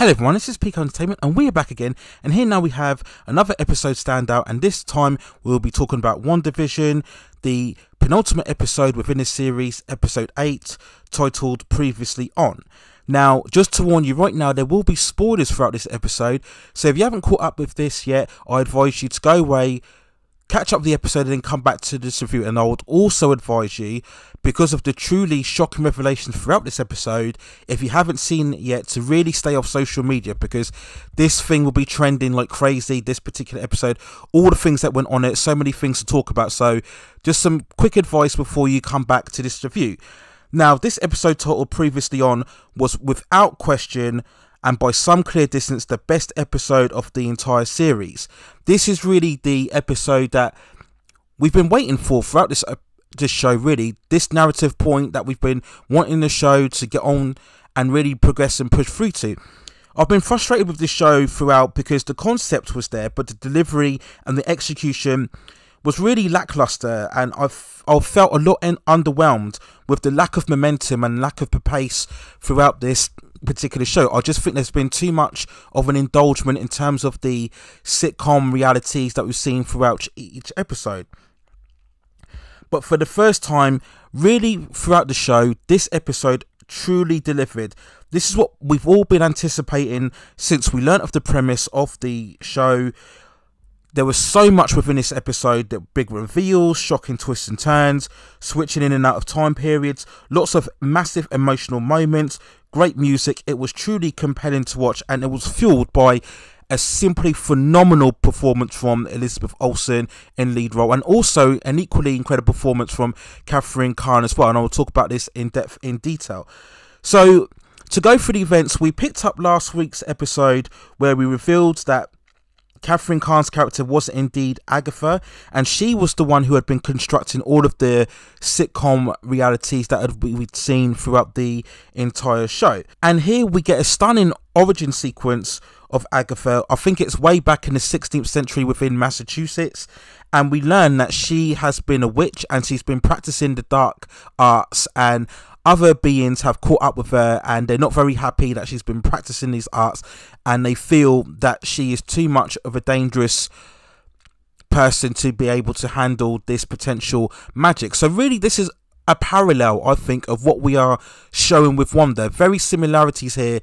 Hello everyone, this is Peak Entertainment and we are back again, and here now we have another episode standout, and this time we'll be talking about Wandavision, the penultimate episode within this series, episode 8, titled Previously On. Now, just to warn you right now, there will be spoilers throughout this episode, so if you haven't caught up with this yet, I advise you to go away, catch up the episode and then come back to this review. And I would also advise you, because of the truly shocking revelations throughout this episode, if you haven't seen it yet, to really stay off social media, because this thing will be trending like crazy, this particular episode, all the things that went on it, so many things to talk about. So just some quick advice before you come back to this review. Now, this episode titled Previously On was without question, and by some clear distance, the best episode of the entire series. This is really the episode that we've been waiting for throughout this show, really. This narrative point that we've been wanting the show to get on and really progress and push through to. I've been frustrated with this show throughout because the concept was there, but the delivery and the execution was really lackluster, and I've felt a lot underwhelmed with the lack of momentum and lack of pace throughout this particular show. I just think there's been too much of an indulgence in terms of the sitcom realities that we've seen throughout each episode. But for the first time, really throughout the show, this episode truly delivered. This is what we've all been anticipating since we learnt of the premise of the show. There was so much within this episode, the big reveals, shocking twists and turns, switching in and out of time periods, lots of massive emotional moments, great music. It was truly compelling to watch, and it was fueled by a simply phenomenal performance from Elizabeth Olsen in lead role, and also an equally incredible performance from Catherine Khan as well, and I will talk about this in depth in detail. So to go through the events, we picked up last week's episode where we revealed that Catherine Khan's character was indeed Agatha, and she was the one who had been constructing all of the sitcom realities that we'd seen throughout the entire show. And here we get a stunning origin sequence of Agatha. I think it's way back in the 16th century within Massachusetts, and we learn that she has been a witch and she's been practicing the dark arts, and other beings have caught up with her and they're not very happy that she's been practicing these arts, and they feel that she is too much of a dangerous person to be able to handle this potential magic. So really this is a parallel, I think, of what we are showing with Wanda. Very similarities here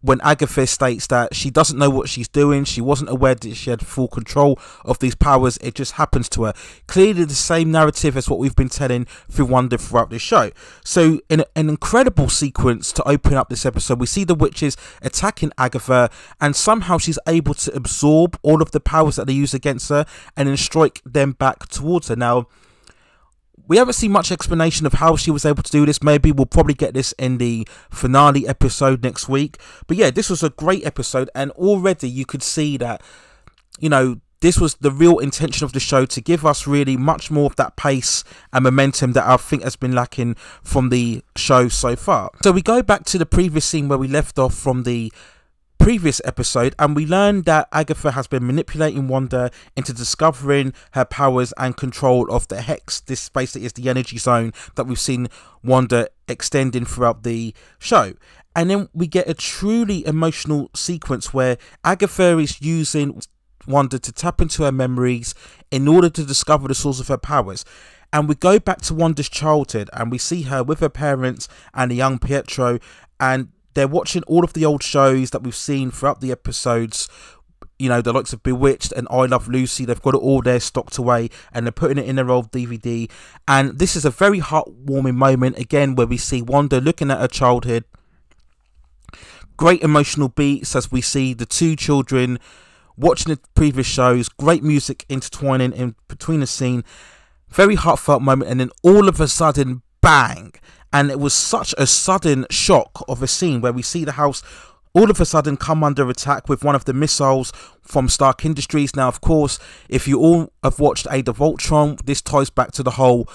when Agatha states that she doesn't know what she's doing, she wasn't aware that she had full control of these powers, it just happens to her. Clearly the same narrative as what we've been telling through Wanda throughout this show. So in an incredible sequence to open up this episode, we see the witches attacking Agatha, and somehow she's able to absorb all of the powers that they use against her and then strike them back towards her. Now, we haven't seen much explanation of how she was able to do this. Maybe we'll probably get this in the finale episode next week. But yeah, this was a great episode, and already you could see that, you know, this was the real intention of the show, to give us really much more of that pace and momentum that I think has been lacking from the show so far. So we go back to the previous scene where we left off from the previous episode, and we learned that Agatha has been manipulating Wanda into discovering her powers and control of the Hex. This basically is the energy zone that we've seen Wanda extending throughout the show. And then we get a truly emotional sequence where Agatha is using Wanda to tap into her memories in order to discover the source of her powers. And we go back to Wanda's childhood, and we see her with her parents and a young Pietro, and they're watching all of the old shows that we've seen throughout the episodes, you know, the likes of Bewitched and I Love Lucy. They've got it all there stocked away, and they're putting it in their old DVD. And this is a very heartwarming moment, again, where we see Wanda looking at her childhood. Great emotional beats as we see the two children watching the previous shows. Great music intertwining in between the scene. Very heartfelt moment, and then all of a sudden, bang! And it was such a sudden shock of a scene where we see the house all of a sudden come under attack with one of the missiles from Stark Industries. Now, of course, if you all have watched Age of Ultron, this ties back to the whole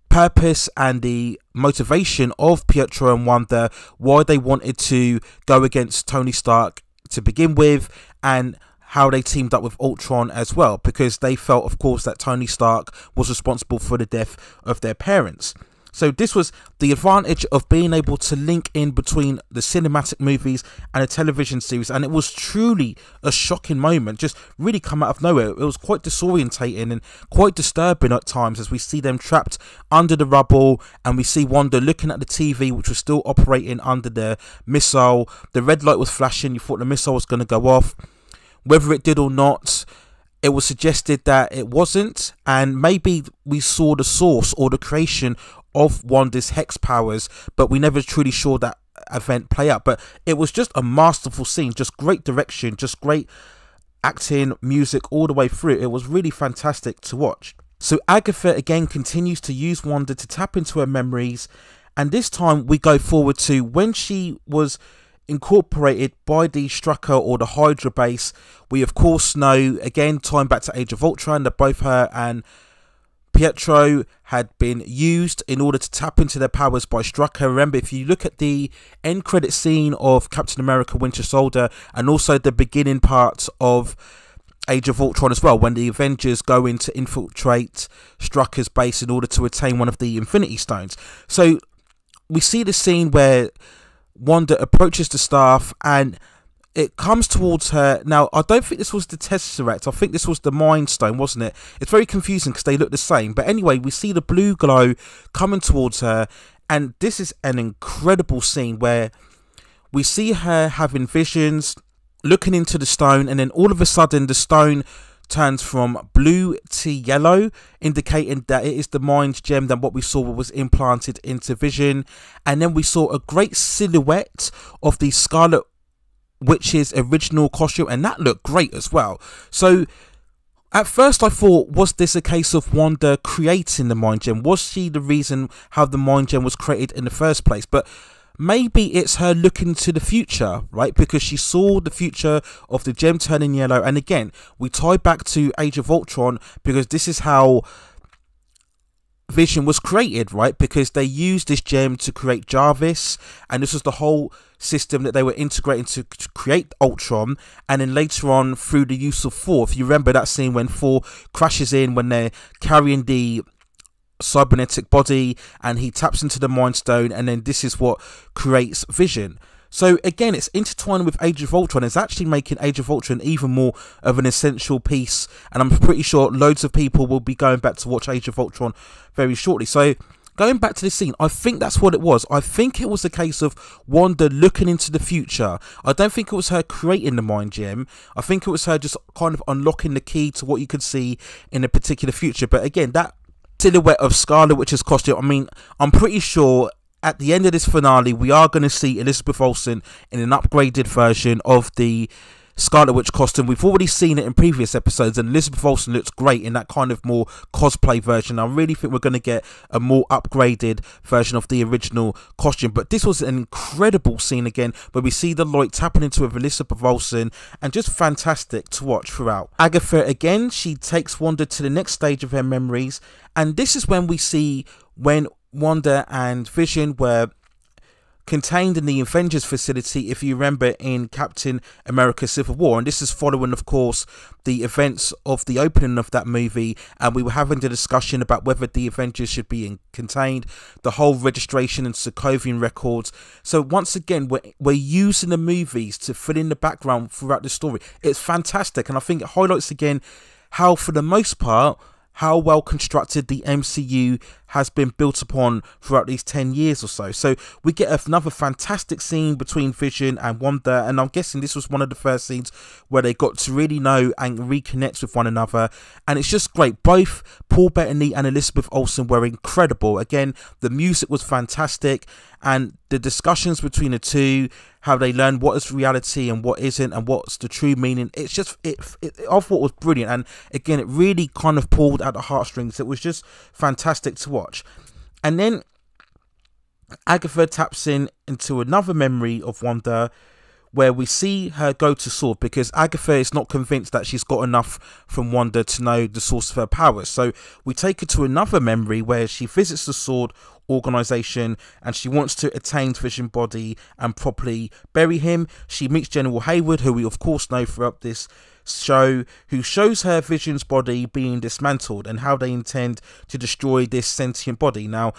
purpose and the motivation of Pietro and Wanda, why they wanted to go against Tony Stark to begin with, and how they teamed up with Ultron as well, because they felt, of course, that Tony Stark was responsible for the death of their parents. So this was the advantage of being able to link in between the cinematic movies and a television series, and it was truly a shocking moment, just really come out of nowhere. It was quite disorientating and quite disturbing at times as we see them trapped under the rubble, and we see Wanda looking at the TV, which was still operating under the missile. The red light was flashing. You thought the missile was going to go off. Whether it did or not, it was suggested that it wasn't, and maybe we saw the source or the creation of Wanda's hex powers, but we never truly saw that event play out. But it was just a masterful scene, just great direction, just great acting, music all the way through. It was really fantastic to watch. So Agatha again continues to use Wanda to tap into her memories, and this time we go forward to when she was incorporated by the Strucker or the Hydra base. We of course know, again time back to Age of Ultron, that both her and Pietro had been used in order to tap into their powers by Strucker. Remember, if you look at the end credit scene of Captain America Winter Soldier, and also the beginning parts of Age of Ultron as well, when the Avengers go in to infiltrate Strucker's base in order to attain one of the Infinity Stones. So we see the scene where Wanda approaches the staff and it comes towards her. Now, I don't think this was the Tesseract. I think this was the Mind Stone, wasn't it? It's very confusing because they look the same. But anyway, we see the blue glow coming towards her. And this is an incredible scene where we see her having visions, looking into the stone. And then all of a sudden, the stone turns from blue to yellow, indicating that it is the Mind Gem that what we saw was implanted into Vision. And then we saw a great silhouette of the Scarlet Witch's original costume, and that looked great as well. So at first I thought, was this a case of Wanda creating the Mind Gem? Was she the reason how the Mind Gem was created in the first place? But maybe it's her looking to the future, right? Because she saw the future of the gem turning yellow. And again, we tie back to Age of Ultron, because this is how Vision was created, right? Because they used this gem to create Jarvis, and this was the whole system that they were integrating to create Ultron. And then later on, through the use of Thor, if you remember that scene when Thor crashes in when they're carrying the cybernetic body, and he taps into the Mind Stone, and then this is what creates Vision. So again, it's intertwined with Age of Ultron. It's actually making Age of Ultron even more of an essential piece, and I'm pretty sure loads of people will be going back to watch Age of Ultron very shortly. So going back to this scene, I think that's what it was. I think it was a case of Wanda looking into the future. I don't think it was her creating the Mind Gem. I think it was her just kind of unlocking the key to what you could see in a particular future. But again, that silhouette of Scarlet Witch's costume, I mean, I'm pretty sure at the end of this finale we are going to see Elizabeth Olsen in an upgraded version of the Scarlet Witch costume. We've already seen it in previous episodes, and Elizabeth Olsen looks great in that kind of more cosplay version. I really think we're going to get a more upgraded version of the original costume. But this was an incredible scene again, where we see the light tapping into with Elizabeth Olsen, and just fantastic to watch throughout. Agatha again, she takes Wanda to the next stage of her memories, and this is when we see when Wanda and Vision were contained in the Avengers facility, if you remember, in Captain America Civil War. And this is following, of course, the events of the opening of that movie, and we were having the discussion about whether the Avengers should be contained, the whole registration and Sokovian records. So once again, we're using the movies to fill in the background throughout the story. It's fantastic, and I think it highlights again how, for the most part, how well constructed the MCU has been built upon throughout these 10 years or so. So we get another fantastic scene between Vision and Wanda, and I'm guessing this was one of the first scenes where they got to really know and reconnect with one another, and it's just great. Both Paul Bettany and Elizabeth Olsen were incredible. Again, the music was fantastic, and the discussions between the two, how they learn what is reality and what isn't, and what's the true meaning, it's just I thought it was brilliant. And again, it really kind of pulled at the heartstrings. It was just fantastic to watch. And then Agatha taps into another memory of Wanda, where we see her go to Sword, because Agatha is not convinced that she's got enough from Wanda to know the source of her powers. So we take her to another memory where she visits the Sword organization, and she wants to attain Vision body and properly bury him. She meets General Hayward, who we of course know throughout this show, who shows her Vision's body being dismantled and how they intend to destroy this sentient body. Now,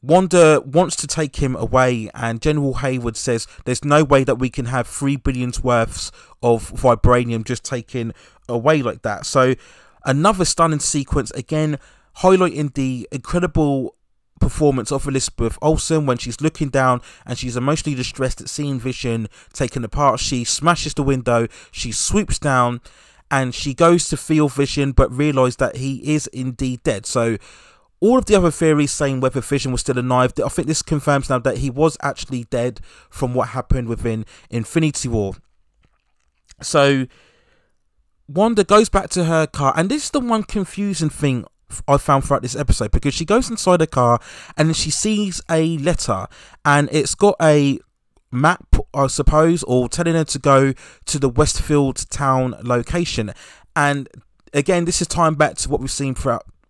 Wanda wants to take him away, and General Hayward says there's no way that we can have 3 billion's worths of vibranium just taken away like that. So another stunning sequence, again highlighting the incredible performance of Elizabeth Olsen when she's looking down and she's emotionally distressed at seeing Vision taken apart. She smashes the window, she swoops down, and she goes to feel Vision but realises that he is indeed dead. So all of the other theories saying whether Vision was still alive, I think this confirms now that he was actually dead from what happened within Infinity War. So Wanda goes back to her car, and this is the one confusing thing I found throughout this episode, because she goes inside her car and then she sees a letter, and it's got a map, I suppose, or telling her to go to the Westfield town location. And again, this is tying back to what we've seen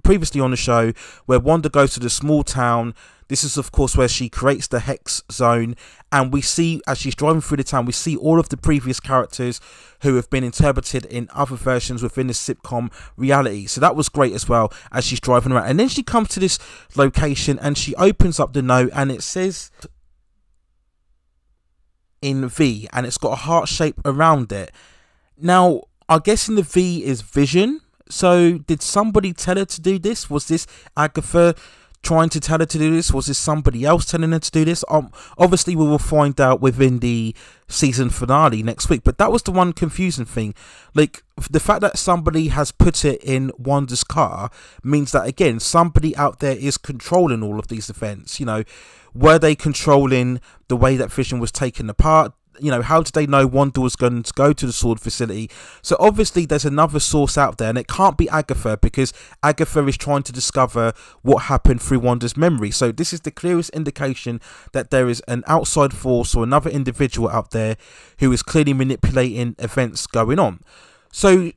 previously on the show, where Wanda goes to the small town. This is of course where she creates the Hex Zone, and we see, as she's driving through the town, we see all of the previous characters who have been interpreted in other versions within the sitcom reality. So that was great as well, as she's driving around. And then she comes to this location and she opens up the note, and it says in V, and it's got a heart shape around it. Now I'm guessing the V is Vision. So did somebody tell her to do this? Was this Agatha trying to tell her to do this? Was this somebody else telling her to do this? Obviously we will find out within the season finale next week, but that was the one confusing thing. Like, the fact that somebody has put it in Wanda's car means that, again, somebody out there is controlling all of these events. You know, were they controlling the way that Vision was taken apart? You know, how did they know Wanda was going to go to the sword facility? So obviously there's another source out there, and it can't be Agatha, because Agatha is trying to discover what happened through Wanda's memory. So this is the clearest indication that there is an outside force or another individual out there who is clearly manipulating events going on. So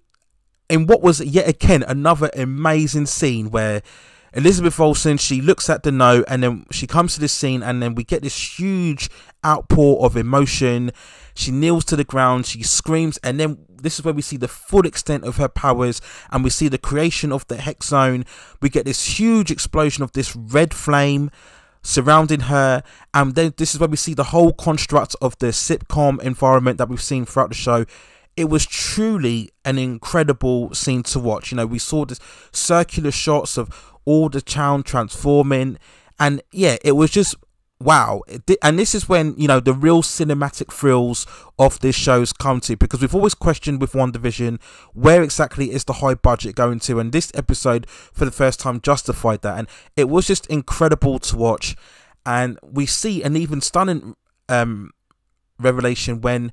in what was yet again another amazing scene where Elizabeth Olsen, she looks at the note, and then she comes to this scene, and then we get this huge outpour of emotion. She kneels to the ground, she screams, and then this is where we see the full extent of her powers, and we see the creation of the Hex Zone. We get this huge explosion of this red flame surrounding her, and then this is where we see the whole construct of the sitcom environment that we've seen throughout the show. It was truly an incredible scene to watch. You know, we saw this circular shots of all the town transforming, and yeah, it was just wow. And this is when, you know, the real cinematic thrills of this show's come to, because we've always questioned with WandaVision, where exactly is the high budget going to, and this episode for the first time justified that, and it was just incredible to watch. And we see an even stunning revelation when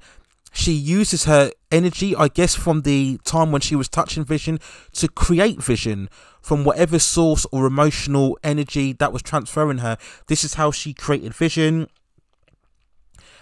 she uses her energy, I guess from the time when she was touching Vision, to create Vision from whatever source or emotional energy that was transferring her. This is how she created Vision.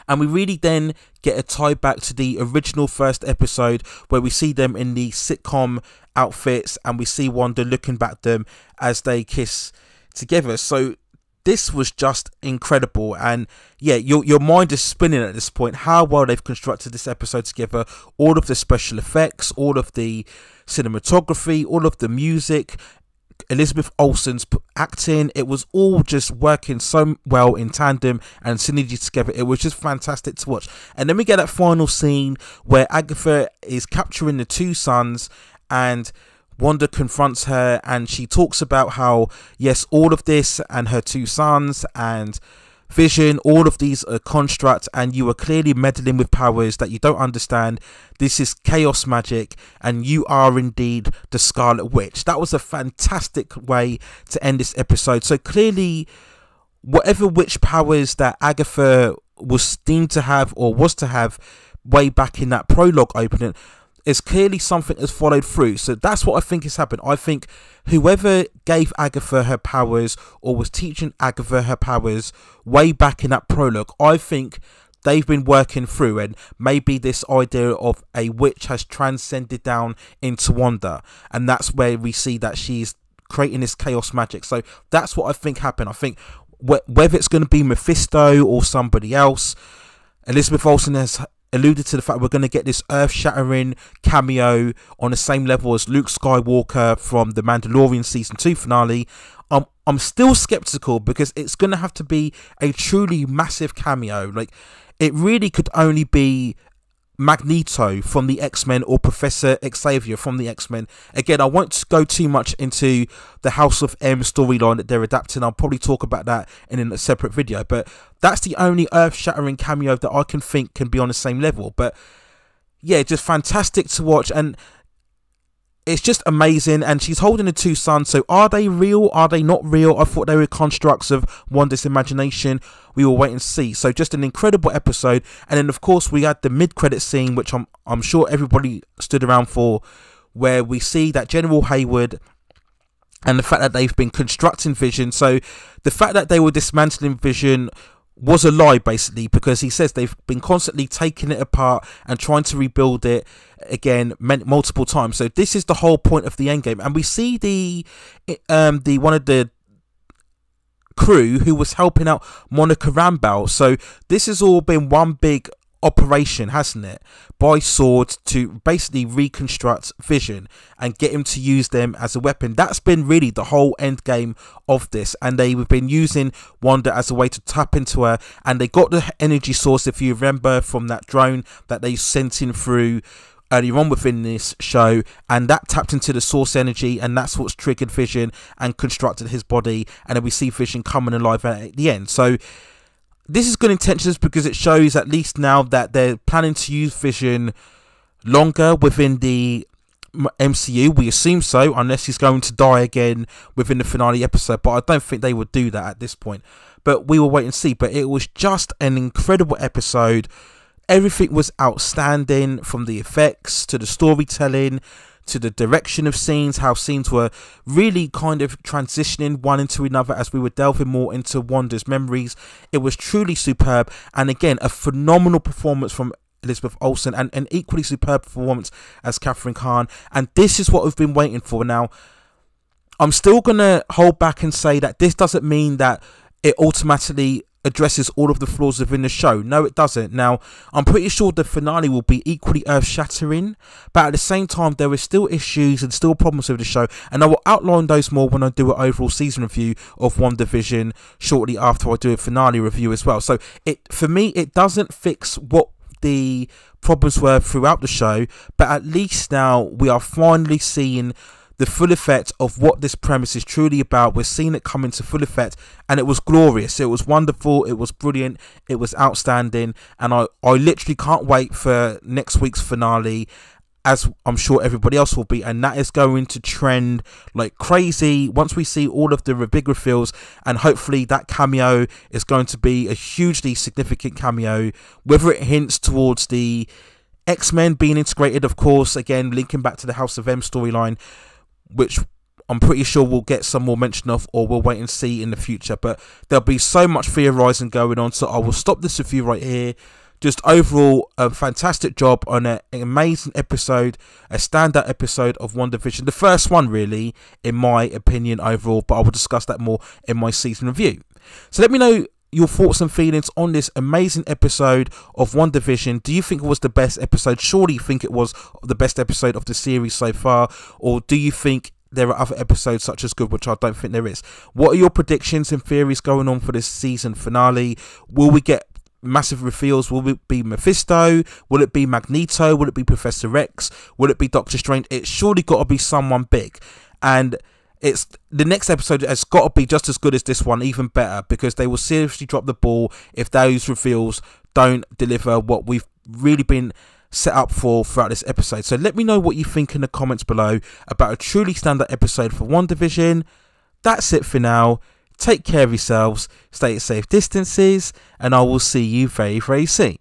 And we really then get a tie back to the original first episode, where we see them in the sitcom outfits, and we see Wanda looking back at them as they kiss together. So this was just incredible, and yeah, your mind is spinning at this point, how well they've constructed this episode together. All of the special effects, all of the cinematography, all of the music, Elizabeth Olsen's acting, it was all just working so well in tandem and synergy together. It was just fantastic to watch. And then we get that final scene where Agatha is capturing the two sons, and Wanda confronts her, and she talks about how, yes, all of this and her two sons and Vision, all of these are constructs, and you are clearly meddling with powers that you don't understand. This is chaos magic, and you are indeed the Scarlet Witch. That was a fantastic way to end this episode. So clearly, whatever witch powers that Agatha was deemed to have, or was to have, way back in that prologue opening, is clearly something that's followed through. So that's what I think has happened. I think whoever gave Agatha her powers, or was teaching Agatha her powers way back in that prologue, I think they've been working through, and maybe this idea of a witch has transcended down into Wanda, and that's where we see that she's creating this chaos magic. So that's what I think happened. I think whether it's going to be Mephisto or somebody else, Elizabeth Olsen has alluded to the fact we're going to get this earth-shattering cameo on the same level as Luke Skywalker from the Mandalorian season 2 finale. I'm I'm still skeptical because it's going to have to be a truly massive cameo. Like, it really could only be Magneto from the X-Men or Professor Xavier from the X-Men. Again, I won't go too much into the House of M storyline that they're adapting. I'll probably talk about that in a separate video, but that's the only earth-shattering cameo that I can think can be on the same level. But yeah, just fantastic to watch, and it's just amazing. And she's holding the two suns, so are they real? Are they not real? I thought they were constructs of Wanda's imagination. We will wait and see. So just an incredible episode. And then of course we had the mid-credit scene, which I'm sure everybody stood around for, where we see that General Hayward and the fact that they've been constructing Vision. So the fact that they were dismantling Vision was a lie, basically, because he says they've been constantly taking it apart and trying to rebuild it again multiple times. So this is the whole point of the Endgame, and we see the one of the crew who was helping out Monica Rambeau. So this has all been one big operation, hasn't it, by S.W.O.R.D. to basically reconstruct Vision and get him to use them as a weapon. That's been really the whole end game of this, and they've been using Wanda as a way to tap into her, and they got the energy source, if you remember, from that drone that they sent in through earlier on within this show, and that tapped into the source energy, and that's what's triggered Vision and constructed his body, and then we see Vision coming alive at the end. So this is good intentions, because it shows at least now that they're planning to use Vision longer within the MCU. We assume so, unless he's going to die again within the finale episode, but I don't think they would do that at this point. But we will wait and see. But it was just an incredible episode. Everything was outstanding, from the effects to the storytelling to the direction of scenes, how scenes were really kind of transitioning one into another as we were delving more into Wanda's memories. It was truly superb, and again, a phenomenal performance from Elizabeth Olsen, and an equally superb performance as Catherine Kahn. And this is what we've been waiting for. Now, I'm still going to hold back and say that this doesn't mean that it automatically addresses all of the flaws within the show. No, it doesn't. Now, I'm pretty sure the finale will be equally earth-shattering, but at the same time, there are still issues and still problems with the show, and I will outline those more when I do an overall season review of WandaVision shortly after I do a finale review as well. So for me, it doesn't fix what the problems were throughout the show, but at least now we are finally seeing the full effect of what this premise is truly about. We're seeing it come into full effect, and it was glorious. It was wonderful. It was brilliant. It was outstanding, and I literally can't wait for next week's finale, as I'm sure everybody else will be, and that is going to trend like crazy once we see all of the big reveals, and hopefully that cameo is going to be a hugely significant cameo, whether it hints towards the X-Men being integrated, of course, again linking back to the House of M storyline, which I'm pretty sure we'll get some more mention of, or we'll wait and see in the future. But there'll be so much theorizing going on, so I will stop this review right here. Just overall, a fantastic job on an amazing episode, a standout episode of WandaVision. The first one, really, in my opinion, overall, but I will discuss that more in my season review. So let me know your thoughts and feelings on this amazing episode of WandaVision. Do you think it was the best episode? Surely you think it was the best episode of the series so far, or do you think there are other episodes such as good, which I don't think there is? What are your predictions and theories going on for this season finale? Will we get massive reveals? Will it be Mephisto? Will it be Magneto? Will it be Professor X? Will it be Doctor Strange? It's surely got to be someone big, and the next episode has got to be just as good as this one, even better, because they will seriously drop the ball if those reveals don't deliver what we've really been set up for throughout this episode. So let me know what you think in the comments below about a truly standout episode for WandaVision. That's it for now. Take care of yourselves, stay at safe distances, and I will see you very, very soon.